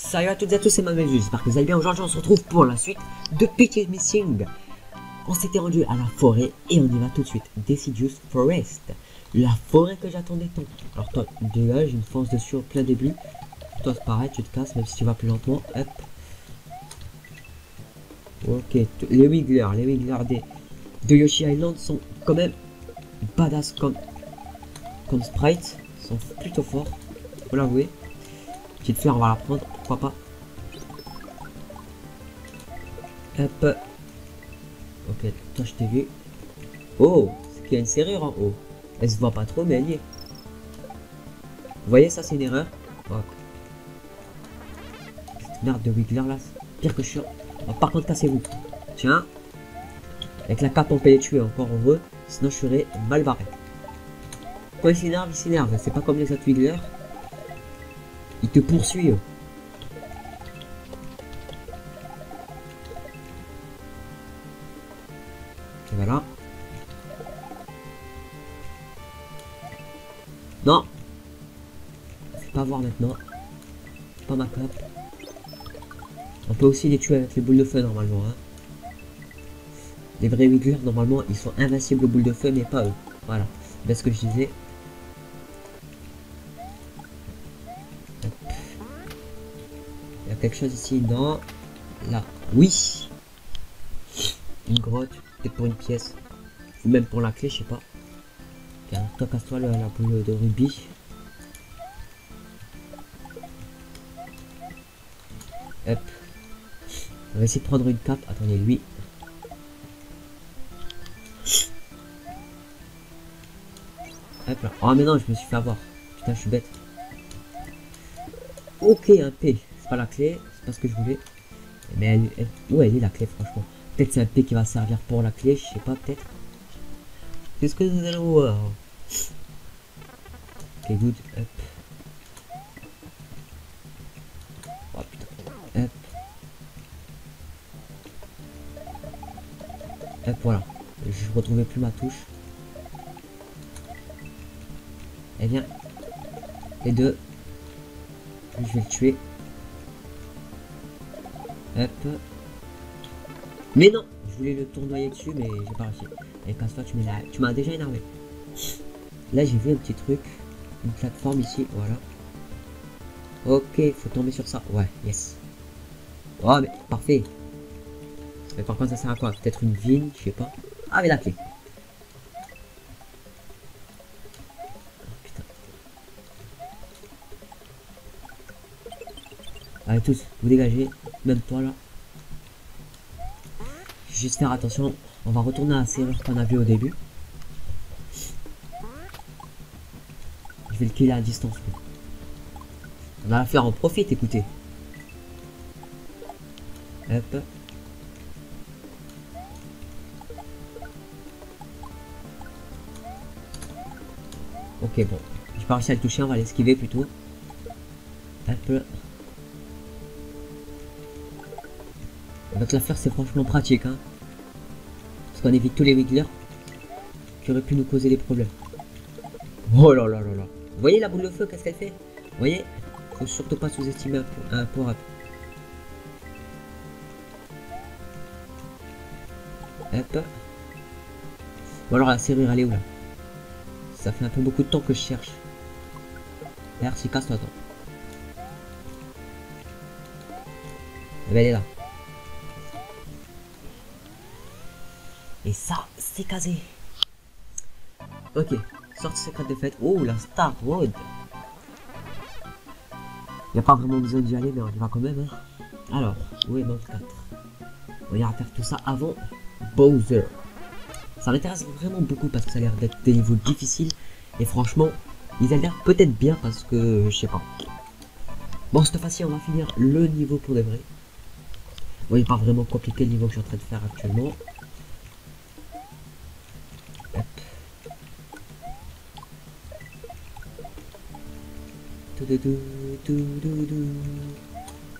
Salut à toutes et à tous, c'est Manuel, j'espère que vous allez bien. Aujourd'hui on se retrouve pour la suite de Peaches Missing. On s'était rendu à la forêt et on y va tout de suite. Deciduous Forest, la forêt que j'attendais tant. Alors toi, dégage, une fonce dessus au plein début. Toi c'est pareil, tu te casses même si tu vas plus lentement. Hop. Ok, les Wigglers de Yoshi Island sont quand même badass comme sprite. Ils sont plutôt forts, faut l'avouer. Petite fleur, on va la prendre, pourquoi pas. Hop. Ok, toi je t'ai vu. Oh, c'est qu'il y a une serrure en haut. Elle se voit pas trop, mais elle y est. Vous voyez, ça c'est une erreur. Oh. Cette merde de Wiggler là, pire que chiant. Oh, par contre, cassez-vous. Tiens. Avec la cape, on peut les tuer encore heureux. Sinon, je serais mal barré. Quand il s'énerve. C'est pas comme les autres Wiggler. Il te poursuit. Et voilà. Non. Fais pas voir maintenant. Pas ma cape. On peut aussi les tuer avec les boules de feu normalement. Hein. Les vrais Wigglers normalement ils sont invincibles aux boules de feu mais pas eux. Voilà. C'est ce que je disais. Hop. Il y a quelque chose ici. Non. Là. Oui. Une grotte. Peut-être pour une pièce. Ou même pour la clé, je sais pas. Tiens, toi casse-toi la boule de rubis. Hop. On va essayer de prendre une cape. Attendez, lui. Hop là. Oh mais non, je me suis fait avoir. Putain, je suis bête. Ok, un P. C'est pas la clé. C'est pas ce que je voulais. Mais où elle est la clé, franchement. Peut-être c'est un P qui va servir pour la clé. Je sais pas, peut-être. Qu'est-ce que nous allons voir? Ok, good. Hop. Oh putain. Hop. Hop, voilà. Je retrouvais plus ma touche. Eh bien, les deux. Je vais le tuer. Hop. Mais non, je voulais le tournoyer dessus, mais j'ai pas réussi. Et casse-toi, tu m'as déjà énervé. Là, j'ai vu un petit truc. Une plateforme ici, voilà. Ok, faut tomber sur ça. Ouais, yes. Oh, mais parfait. Mais par contre, ça sert à quoi? Peut-être une vigne, je sais pas. Ah, mais la clé. Allez tous, vous dégagez, même toi là. Juste faire attention, on va retourner à la serrure qu'on a vu au début. Je vais le killer à distance. On va la faire en profite, écoutez. Hop. Ok, bon. J'ai pas réussi à le toucher, on va l'esquiver plutôt. Hop. Donc la fleur c'est franchement pratique hein. Parce qu'on évite tous les Wigglers qui auraient pu nous causer des problèmes. Oh là là là là. Vous voyez la boule de feu, qu'est-ce qu'elle fait? Vous voyez? Faut surtout pas sous-estimer un power-up. Hop. Bon alors la serrure elle est où là? Ça fait un peu beaucoup de temps que je cherche. Merci, casse-toi attends. Eh ben, elle est là. Et ça, c'est casé. Ok, sortie secrète de fête. Oh, la Star Road. Il n'y a pas vraiment besoin d'y aller, mais on y va quand même. Hein. Alors, où est Mode 4? On ira faire tout ça avant Bowser. Ça m'intéresse vraiment beaucoup parce que ça a l'air d'être des niveaux difficiles. Et franchement, ils ont l'air peut-être bien parce que, je sais pas. Bon, cette fois-ci, on va finir le niveau pour de vrai. Bon, il n'est pas vraiment compliqué le niveau que je suis en train de faire actuellement.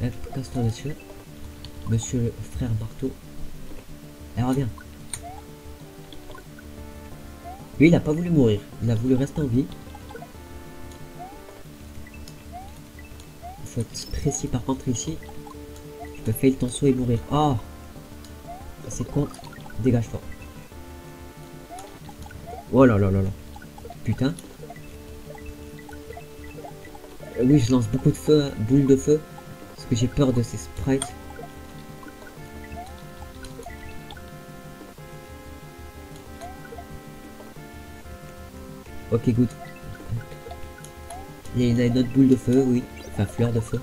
Hop, casse-toi monsieur. Monsieur le frère marteau. Elle revient. Lui il a pas voulu mourir. Il a voulu rester en vie. faut être précis par contre ici. Je peux fail ton saut et mourir. Oh, c'est con. Dégage-toi. Oh là là là là. Putain. Oui, je lance beaucoup de feu, hein, boule de feu. Parce que j'ai peur de ces sprites. Ok, good. Il y a une autre boule de feu, oui. Enfin, fleur de feu.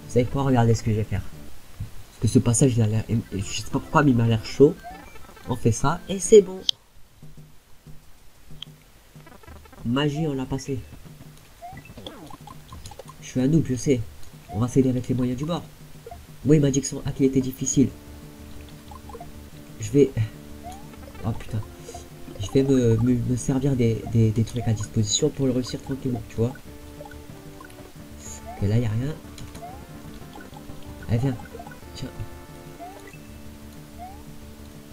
Vous savez quoi, regardez ce que je vais faire. Parce que ce passage, il a l'air... Je sais pas pourquoi, mais il m'a l'air chaud. On fait ça, et c'est bon. Magie, on l'a passé. Je suis un noob, je sais. On va s'aider avec les moyens du bord. Oui, il m'a dit que son hack il était difficile. Je vais... Oh putain. Je vais me servir des trucs à disposition pour le réussir tranquillement, tu vois. Ok, là, il n'y a rien. Allez, viens. Tiens.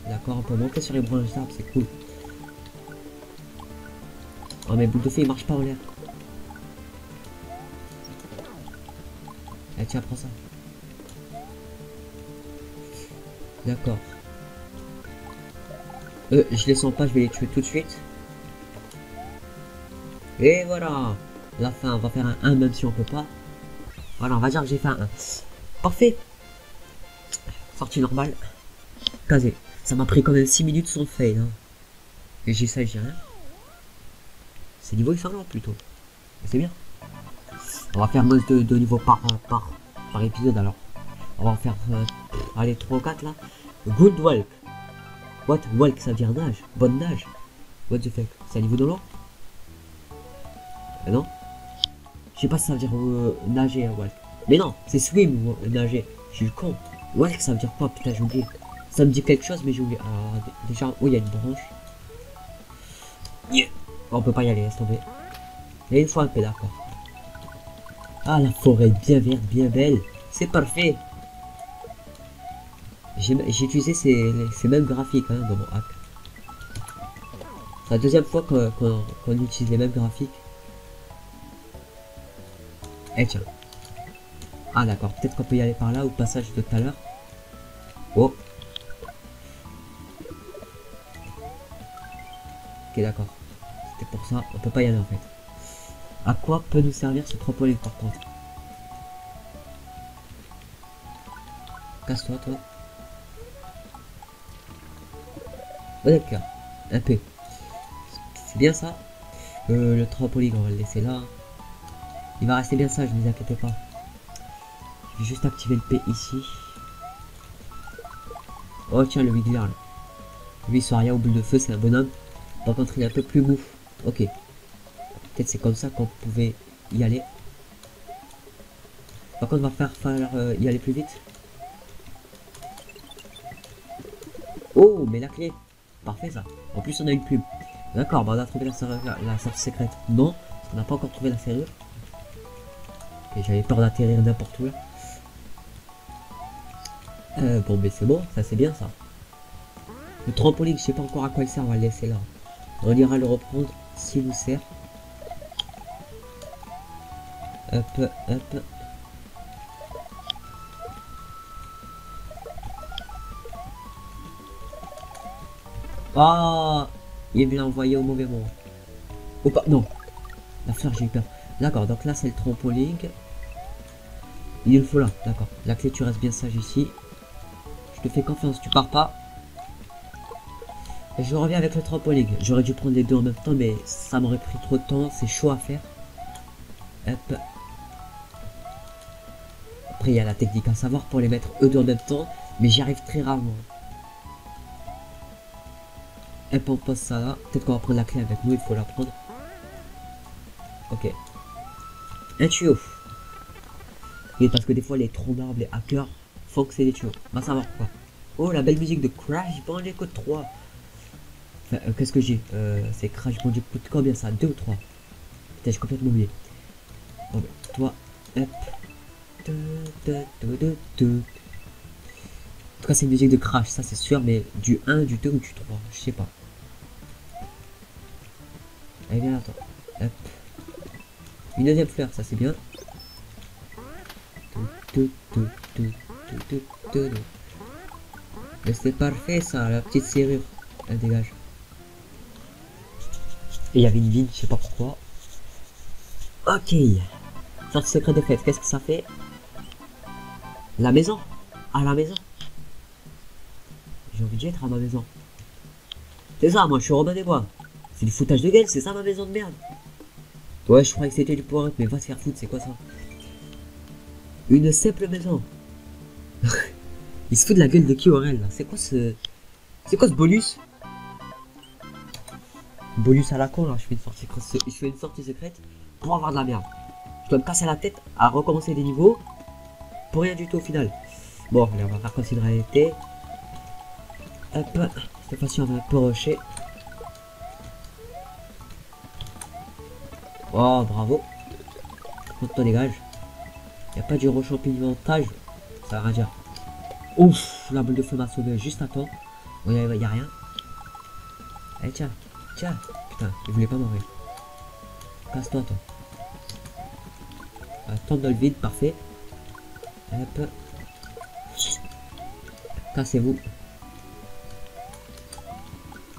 D'accord, on peut monter sur les branches d'arbres, c'est cool. Oh, mais boule de feu, il marche pas en l'air. Allez, tiens, prends ça. D'accord. Je les sens pas, je vais les tuer tout de suite. Et voilà. La fin, on va faire un 1 même si on peut pas. Voilà, on va dire que j'ai fait un 1. Parfait. Sortie normale. Casé. Ça m'a pris quand même 6 minutes sans fail. Hein. Et j'ai ça, j'ai rien. C'est niveau excellent plutôt. C'est bien. On va faire moins de niveau par épisode alors. On va en faire allez 3 ou 4 là. Good walk. What? Walk ça veut dire nage. Bonne nage. What the fuck? C'est un niveau de l'eau? Non? Je sais pas si ça veut dire nager walk. Mais non, c'est swim ou nager. Je suis con. Walk ça veut dire quoi? Putain j'ai oublié. Ça me dit quelque chose mais j'ai oublié. Alors déjà, oh il y a une branche. Yeah. On peut pas y aller, laisse tomber. Et une fois un peu d'accord. Ah la forêt bien verte, bien belle. C'est parfait. J'ai utilisé ces mêmes graphiques hein, dans mon hack. C'est la deuxième fois qu'on utilise les mêmes graphiques. Eh tiens. Ah d'accord, peut-être qu'on peut y aller par là au passage de tout à l'heure. Oh. Ok d'accord. C'était pour ça, on peut pas y aller en fait. À quoi peut nous servir ce trampoline par contre? Casse-toi toi. Oh d'accord, un peu. C'est bien ça. Le trampoline on va le laisser là. Il va rester bien sage, ne vous inquiétez pas. Je vais juste activer le P ici. Oh tiens le Wiggler là. Lui il soit rien au boule de feu, c'est un bonhomme. Par contre il est un peu plus mou. Ok. Peut-être c'est comme ça qu'on pouvait y aller. Par contre, on va falloir y aller plus vite. Oh, mais la clé. Parfait ça. En plus, on a une plume. D'accord, bah on a trouvé la sortie secrète. Non, parce qu'on n'a pas encore trouvé la serrure. Ok, j'avais peur d'atterrir n'importe où là. Bon, mais c'est bon, ça c'est bien ça. Le trampoline, je sais pas encore à quoi il sert, on va le laisser là. On ira le reprendre s'il nous sert. Hop, hop. Ah, il est bien envoyé au mauvais moment. Oh pas, non. La fleur, j'ai eu peur. D'accord, donc là c'est le trampoline. Il le faut là, d'accord. La clé, tu restes bien sage ici. Je te fais confiance, tu pars pas. Et je reviens avec le trampoline. J'aurais dû prendre les deux en même temps, mais ça m'aurait pris trop de temps. C'est chaud à faire. Hop. Après, il y a la technique à savoir pour les mettre eux deux en même temps. Mais j'y arrive très rarement. Hop, on pose ça là. Peut-être qu'on va prendre la clé avec nous, il faut la prendre. Ok. Un tuyau. Et parce que des fois, les troncs d'arbres, les hackers, font que c'est des tuyaux. On va savoir pourquoi. Oh, la belle musique de Crash Bandicoot 3. Enfin, qu'est-ce que j'ai c'est Crash Bandicoot, combien ça? 2 ou 3? Putain, j'ai complètement oublié. Bon, bah, toi, hop. En tout cas, c'est une musique de Crash, ça c'est sûr, mais du 1, du 2 ou du 3, je sais pas. Allez, viens, attends. Hop. Une deuxième fleur, ça c'est bien. Mais c'est parfait ça, la petite serrure. Elle dégage. Et il y avait une ville, je sais pas pourquoi. Ok. Sortie secret de fête, qu'est-ce que ça fait? La maison. Ah, la maison. J'ai envie d'y être à ma maison. C'est ça, moi je suis Robin des Bois. C'est du foutage de gueule, c'est ça ma maison de merde. Ouais, je croyais que c'était du poireau, mais va te faire foutre, c'est quoi ça? Une simple maison. Il se fout de la gueule de qui Aurel là? C'est quoi ce bonus? Bonus à la con là, je fais une sortie secrète pour avoir de la merde. Je dois me casser la tête à recommencer des niveaux pour rien du tout au final. Bon, allez, on va faire comme si de réalité. Hop, cette fois-ci on va un peu rusher. Oh, bravo. Quand toi dégage. Y a pas du rechampignontage, ça va rien dire. Ouf, la boule de feu m'a sauvé juste à temps. Bon, y a rien. Allez, tiens, tiens. Putain, il voulait pas mourir. Casse-toi, toi. Tombe dans le vide, parfait. Hop. Cassez-vous.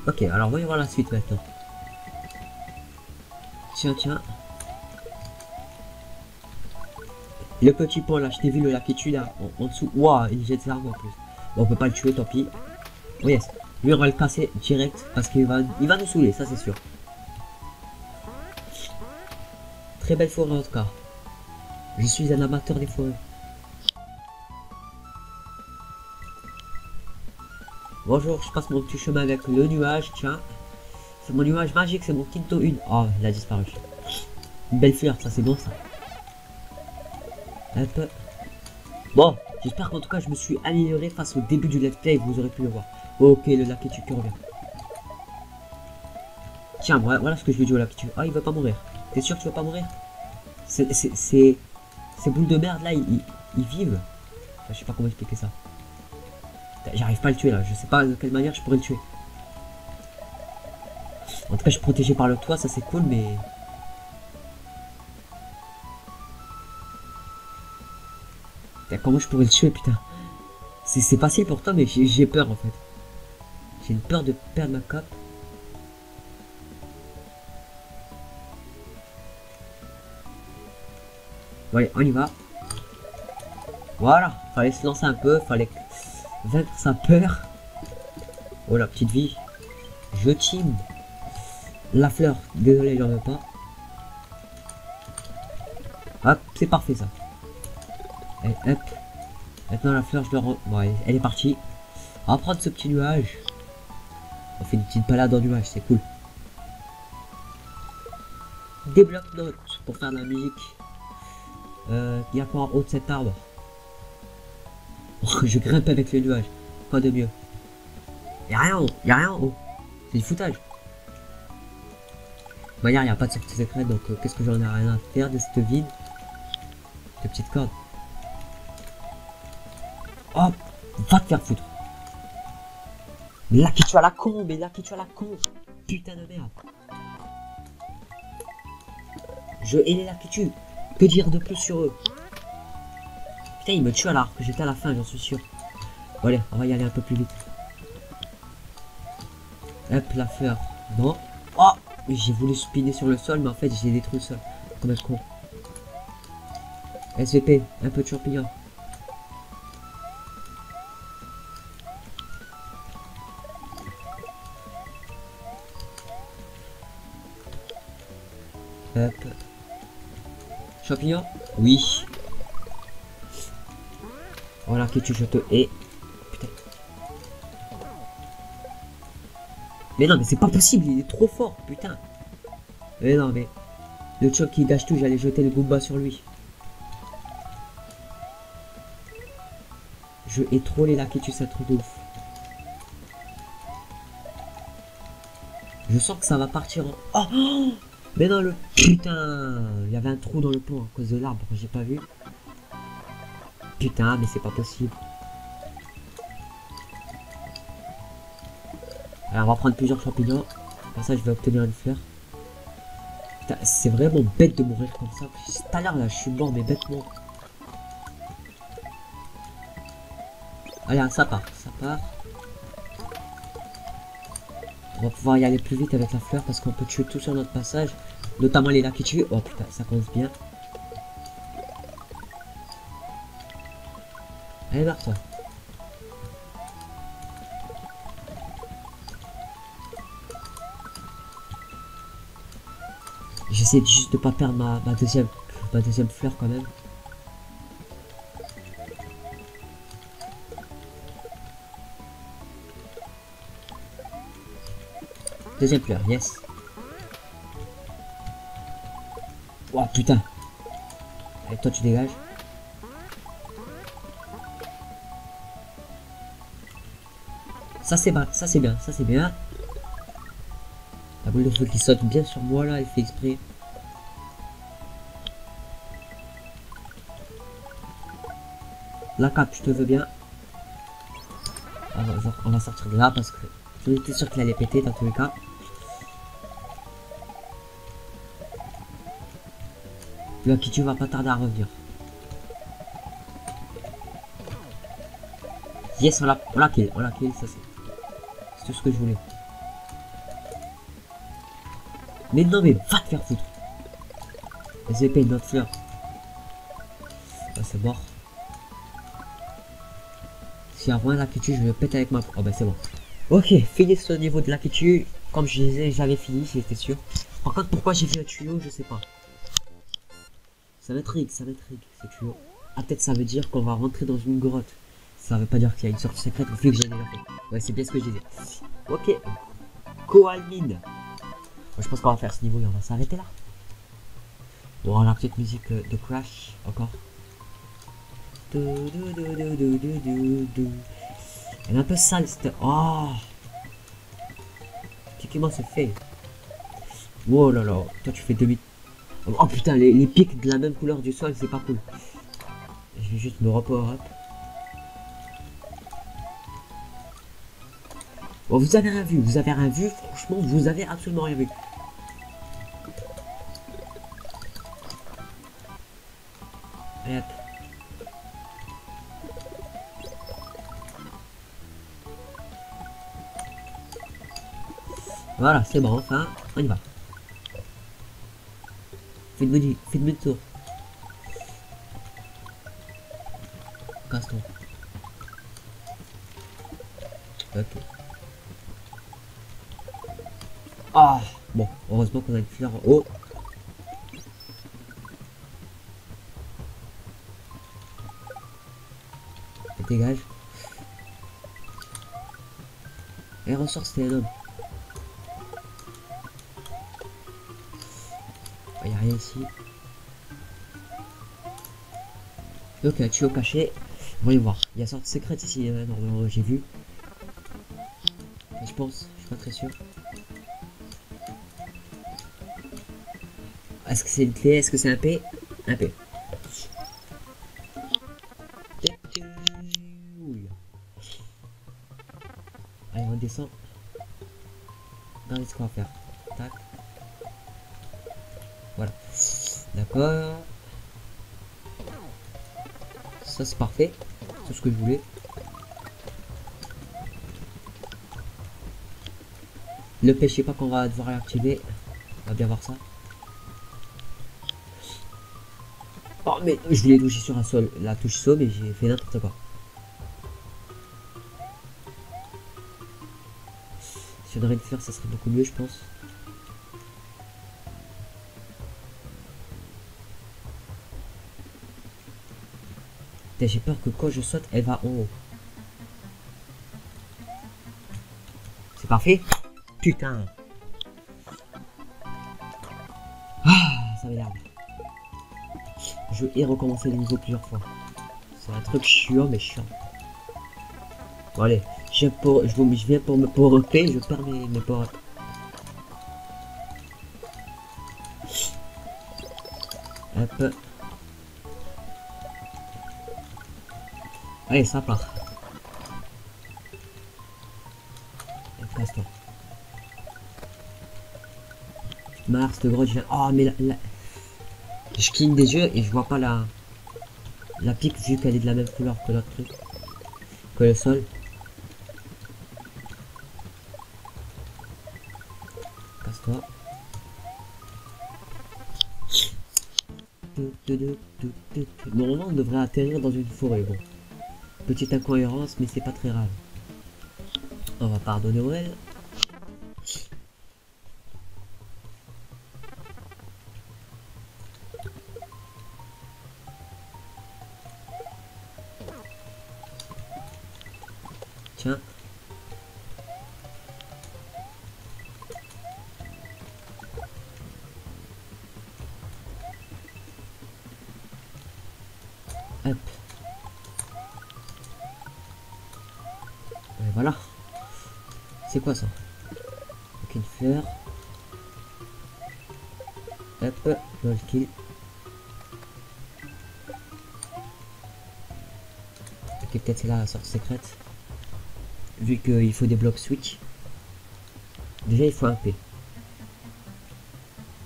Ok, alors voyons voir la suite maintenant. Tiens, tiens. Le petit pont là, je t'ai vu le lac qui tue là, en dessous. Waouh, il jette ses armes en plus. Bon, on peut pas le tuer, tant pis. Oh yes. Lui, on va le casser direct parce qu'il va nous saouler, ça c'est sûr. Très belle forêt en tout cas. Je suis un amateur des forêts. Bonjour, je passe mon petit chemin avec le nuage, tiens. C'est mon nuage magique, c'est mon Tinto 1. Oh, il a disparu. Une belle fleur, ça c'est bon ça. Hop. Bon, j'espère qu'en tout cas je me suis amélioré face au début du let's play, vous aurez pu le voir. Ok, le lac qui revient. Tiens, voilà ce que je lui dis au lac qui. Ah, il va pas mourir. T'es sûr que tu vas pas mourir? Ces boules de merde là, ils vivent. Enfin, je sais pas comment expliquer ça. J'arrive pas à le tuer là, je sais pas de quelle manière je pourrais le tuer. En tout cas, je suis protégé par le toit, ça c'est cool, mais... Putain, comment je pourrais le tuer, putain? C'est facile pour toi, mais j'ai peur en fait. J'ai une peur de perdre ma cape. Bon, allez, on y va. Voilà, fallait se lancer un peu, fallait vaincre sa peur. Oh la petite vie. Je team. La fleur, désolé, j'en veux pas. Hop, c'est parfait ça. Et hop. Maintenant la fleur, je le rends. Bon, elle est partie. On va prendre ce petit nuage. On fait une petite balade en nuage, c'est cool. Des blocs-notes pour faire de la musique. Il y a quoi en haut de cet arbre? Je grimpe avec le nuage. Quoi de mieux? Y'a rien en haut, y'a rien en haut. C'est du foutage. De manière, il n'y a pas de sortie secrète, donc qu'est-ce que j'en ai rien à faire de cette vide? De petites cordes. Hop, va te faire foutre. Mais là qui tu as la con, mais là qui tu as la con. Putain de merde. Je hais les là qui tuent. Que dire de plus sur eux? Putain, il me tue alors que j'étais à la fin, j'en suis sûr. Bon allez, on va y aller un peu plus vite. Hop, la fleur. Non. Oh, j'ai voulu spinner sur le sol, mais en fait j'ai détruit le sol. Comme un con. SVP, un peu de champignon. Hop. Champignon? Oui. Voilà, que tu je te hais. Putain. Mais non, mais c'est pas possible, il est trop fort, putain. Mais non, mais... Le choc qui gâche tout, j'allais jeter le Goomba sur lui. Je hais trop les Lakitu, c'est un truc de ouf. Je sens que ça va partir en... Oh, oh, mais non, le... Putain, il y avait un trou dans le pont à cause de l'arbre, j'ai pas vu. Putain, mais c'est pas possible. Alors, on va prendre plusieurs champignons. Comme ça, je vais obtenir une fleur. C'est vraiment bête de mourir comme ça. Tout à l'heure, là, je suis mort, mais bêtement. Allez, ça part, ça part. On va pouvoir y aller plus vite avec la fleur parce qu'on peut tuer tout sur notre passage. Notamment les là qui tuent. Oh putain, ça commence bien. Allez, barre-toi. J'essaie juste de pas perdre ma deuxième fleur quand même. Deuxième fleur, yes. Oh putain. Allez, toi tu dégages. Ça c'est bien, ça c'est bien, ça c'est bien. La boule de feu qui saute bien sur moi là, elle fait exprès. La cape, je te veux bien. Alors, genre, on va sortir de là parce que je étais sûr qu'il allait péter dans tous les cas. Le Kitu va pas tarder à revenir. Yes, on l'a kill, ça c'est tout ce que je voulais. Mais non, mais va te faire foutre. Les épées de notre fleur. Ah, c'est mort. S'il y a moins d'Akitu, je vais péter avec ma... Oh bah c'est bon. Ok, fini ce niveau de l'Akitu. Comme je disais, j'avais fini, j'étais sûr. Par contre, pourquoi j'ai fait un tuyau, je sais pas. Ça m'intrigue, ce tuyau. Ah, peut-être ça veut dire qu'on va rentrer dans une grotte. Ça veut pas dire qu'il y a une sortie secrète, vu que j'ai déjà fait. Ouais, c'est bien ce que je disais. Ok. Koalmine. Bon, je pense qu'on va faire ce niveau et on va s'arrêter là. Bon, la petite musique de Crash, encore. Elle est un peu sale, cette... Oh. Comment c'est fait? Oh là là, toi tu fais demi... Oh putain, les pics de la même couleur du sol, c'est pas cool. Je vais juste me repower up. Bon, vous avez rien vu, franchement, vous avez absolument rien vu. Allez hop. Voilà, c'est bon, enfin, on y va. Fais de tour. Casse-toi. Ok. Ah, bon, heureusement qu'on a une fleur en haut. Dégage. Et ressort, c'était un homme. Il n'y a rien ici. Donc un tuyau caché. Voyons voir. Il y a sorte secrète ici, normalement j'ai vu. Mais je pense, je suis pas très sûr. Est-ce que c'est une clé? Est-ce que c'est un P? Un P. Allez, on descend. Regardez ce qu'on va faire. Tac. Voilà. D'accord. Ça c'est parfait. C'est ce que je voulais. Le P, je sais pas qu'on va devoir l'activer. On va bien voir ça. Oh mais je voulais toucher sur la touche saut, mais j'ai fait n'importe quoi. Si on aurait une fleur, ça serait beaucoup mieux, je pense. J'ai peur que quand je saute, elle va en haut. C'est parfait. Putain. Ah, ça m'énerve. Je vais recommencer les niveaux plusieurs fois. C'est un truc chiant, mais chiant. Bon allez, je viens pour me power-up, je perds mes power-up. Hop. Allez, ça part. Casse-toi. Mars, de grotte, oh, mais je cligne des yeux et je vois pas la pique vu qu'elle est de la même couleur que l'autre truc. Que le sol. Casse-toi. Normalement, on devrait atterrir dans une forêt. Bon. Petite incohérence, mais c'est pas très grave. On va pardonner au réel. Tiens. Hop. Et voilà. C'est quoi ça? Ok, une fleur. Hop, je le kill. Ok, peut-être c'est là la sorte secrète. Vu qu'il faut des blocs switch. Déjà, il faut un P.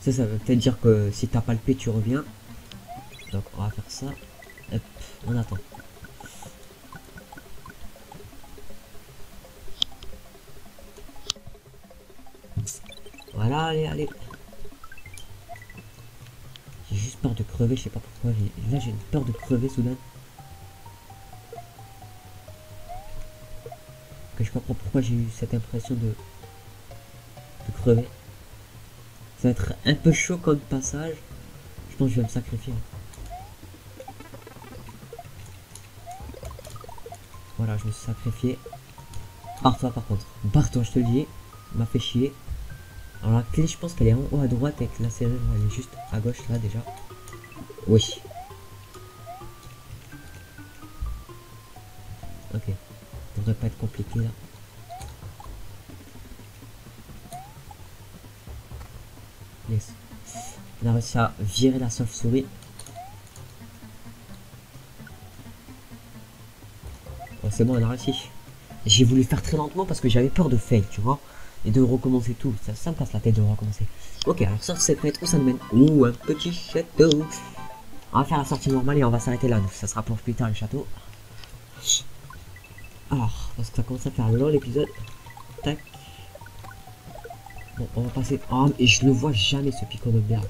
Ça veut peut-être dire que si t'as pas le P, tu reviens. Donc, on va faire ça. Hop, on attend. Voilà, allez. J'ai juste peur de crever, je sais pas pourquoi. Là, j'ai une peur de crever soudain. Que je comprends pourquoi j'ai eu cette impression de crever. Ça va être un peu chaud comme passage. Je pense que je vais me sacrifier. Voilà, je me suis sacrifié. Barre-toi par contre. Barre-toi, je te le dis. Il m'a fait chier. Alors la clé, je pense qu'elle est en haut à droite avec la serrure. Elle est juste à gauche là déjà. Oui. Ok. Ça devrait pas être compliqué là. Yes. On a réussi à virer la chauve-souris. Oh, c'est bon, on a réussi. J'ai voulu faire très lentement parce que j'avais peur de fail, tu vois. Et de recommencer tout. Ça me casse la tête de recommencer. Ok, alors sortie secrète, où ça nous mène? Ouh, un petit château. On va faire la sortie normale et on va s'arrêter là. Donc ça sera pour plus tard le château. Alors, parce que ça commence à faire long l'épisode. Tac. Bon, on va passer. Oh, et je le vois jamais ce picon de merde.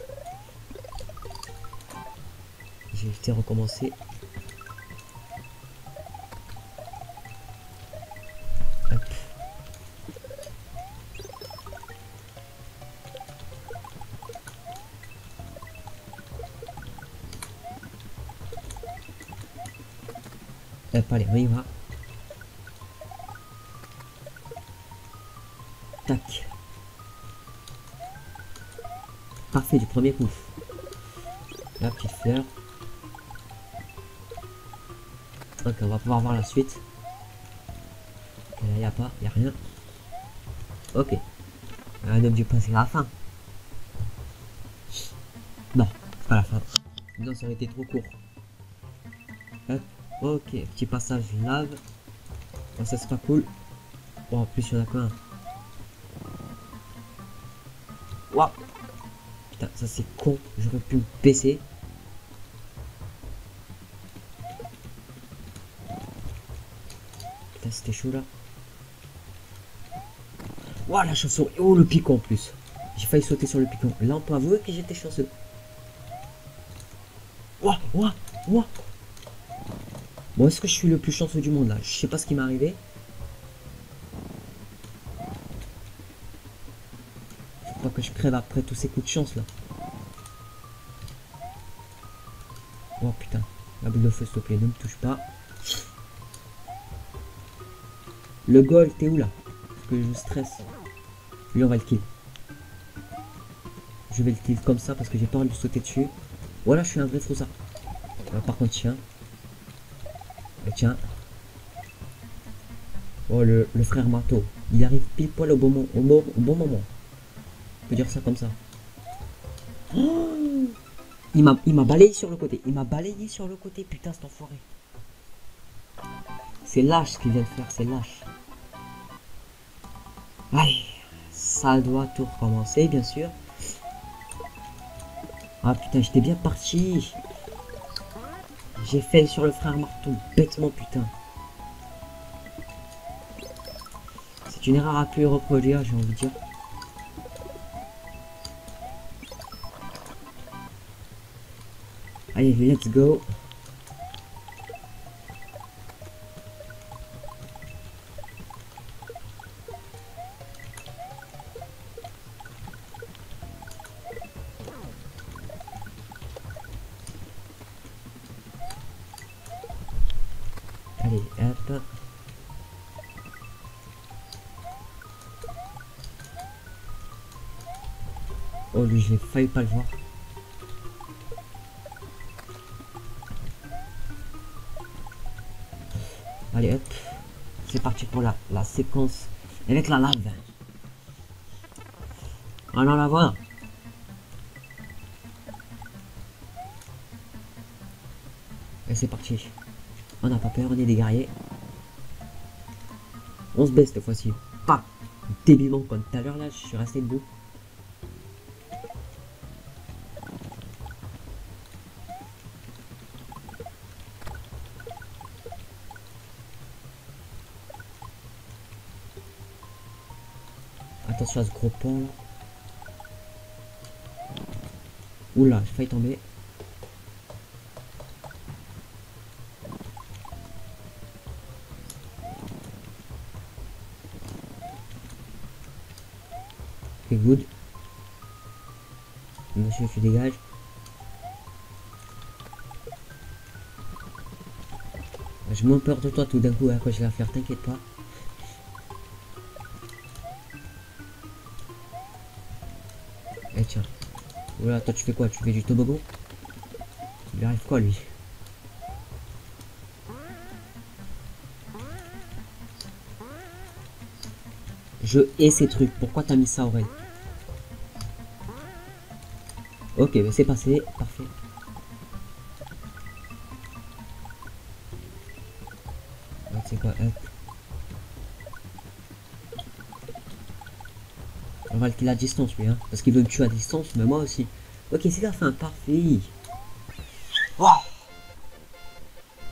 J'ai évité recommencer. Hop. Hop, allez, on y va. Tac. Parfait du premier coup. La petite fleur. Ok, on va pouvoir voir la suite. Ok, là, il n'y a pas, il n'y a rien. Ok. Un homme du passé, c'est la fin. Non, c'est pas la fin. Sinon, ça aurait été trop court. Hop. Ok, petit passage lave. Oh, ça c'est pas cool. Oh, en plus, il y en a qu'un. Waouh. Putain, ça c'est con. J'aurais pu me baisser. Putain, c'était chaud là. Waouh, la chauve-souris. Oh, le picon en plus. J'ai failli sauter sur le picon. Là, on peut avouer que j'étais chanceux. Waouh, waouh, waouh. Bon, est-ce que je suis le plus chanceux du monde là? Je sais pas ce qui m'est arrivé. Faut pas que je crève après tous ces coups de chance là. Oh putain, la boule de feu s'il te plaît, ne me touche pas. Le goal, t'es où là? Parce que je stresse. Lui on va le kill. Je vais le kill comme ça parce que j'ai peur de lui sauter dessus. Voilà, je suis un vrai froussard. Par contre tiens. Tiens. Oh le frère marteau. Il arrive pile poil au bon moment. On peut dire ça comme ça. Oh, Il m'a balayé sur le côté. Il m'a balayé sur le côté. Putain, cet enfoiré. C'est lâche ce qu'il vient de faire. C'est lâche. Allez. Ça doit tout recommencer, bien sûr. Ah putain, j'étais bien parti. J'ai fait sur le frère marteau. Bêtement, putain. C'est une erreur à plus reproduire, j'ai envie de dire. Allez, let's go. Allez, hop. Oh, lui, j'ai failli pas le voir. Allez, hop. C'est parti pour la séquence avec la lave. Allons la voir. Et c'est parti. On n'a pas peur, on est des guerriers. On se baisse cette fois-ci. Pas débilement comme tout à l'heure là, je suis resté debout. Attention à ce gros pont là. Oula, j'ai failli tomber. C'est good. Monsieur, tu dégages. J'ai moins peur de toi tout d'un coup à quoi je vais la faire, t'inquiète pas. Eh tiens. Voilà, toi tu fais quoi? Tu fais du toboggan? Il lui arrive quoi lui? Je hais ces trucs, pourquoi t'as mis ça Aurel? Ok, mais c'est passé, parfait. C'est quoi? Hop. On va le kill à distance lui, hein, parce qu'il veut me tuer à distance, mais moi aussi. Ok, c'est la fin, parfait. Oh,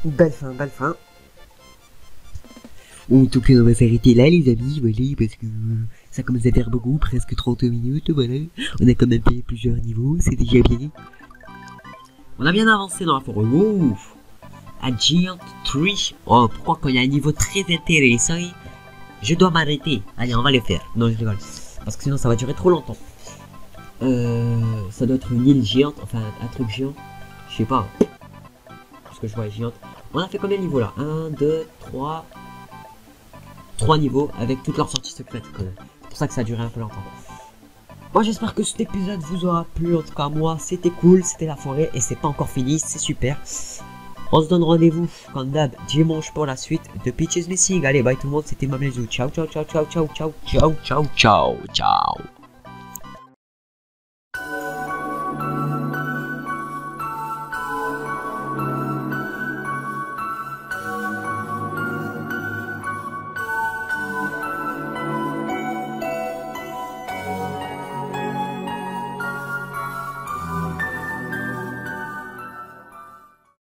belle fin, belle fin. En tout cas, on va s'arrêter là, les amis, voilà, parce que ça commence à faire beaucoup, presque 30 minutes, voilà. On a quand même fait plusieurs niveaux, c'est déjà bien. On a bien avancé dans la forêt. Ouf, a giant tree. Oh, pourquoi quand il y a un niveau très intéressant, je dois m'arrêter. Allez, on va le faire. Non, je rigole. Parce que sinon, ça va durer trop longtemps. Ça doit être une île géante, enfin un truc géant. Je sais pas. Parce que je vois les géantes. On a fait combien de niveaux là? 1, 2, 3. 3 niveaux avec toutes leurs sorties secrètes. C'est pour ça que ça a duré un peu longtemps. Moi j'espère que cet épisode vous aura plu. En tout cas moi c'était cool, c'était la forêt et c'est pas encore fini, c'est super. On se donne rendez-vous comme d'hab dimanche pour la suite de Peaches Missing. Allez bye tout le monde, c'était Mamezou. Ciao ciao ciao ciao ciao ciao ciao ciao ciao ciao.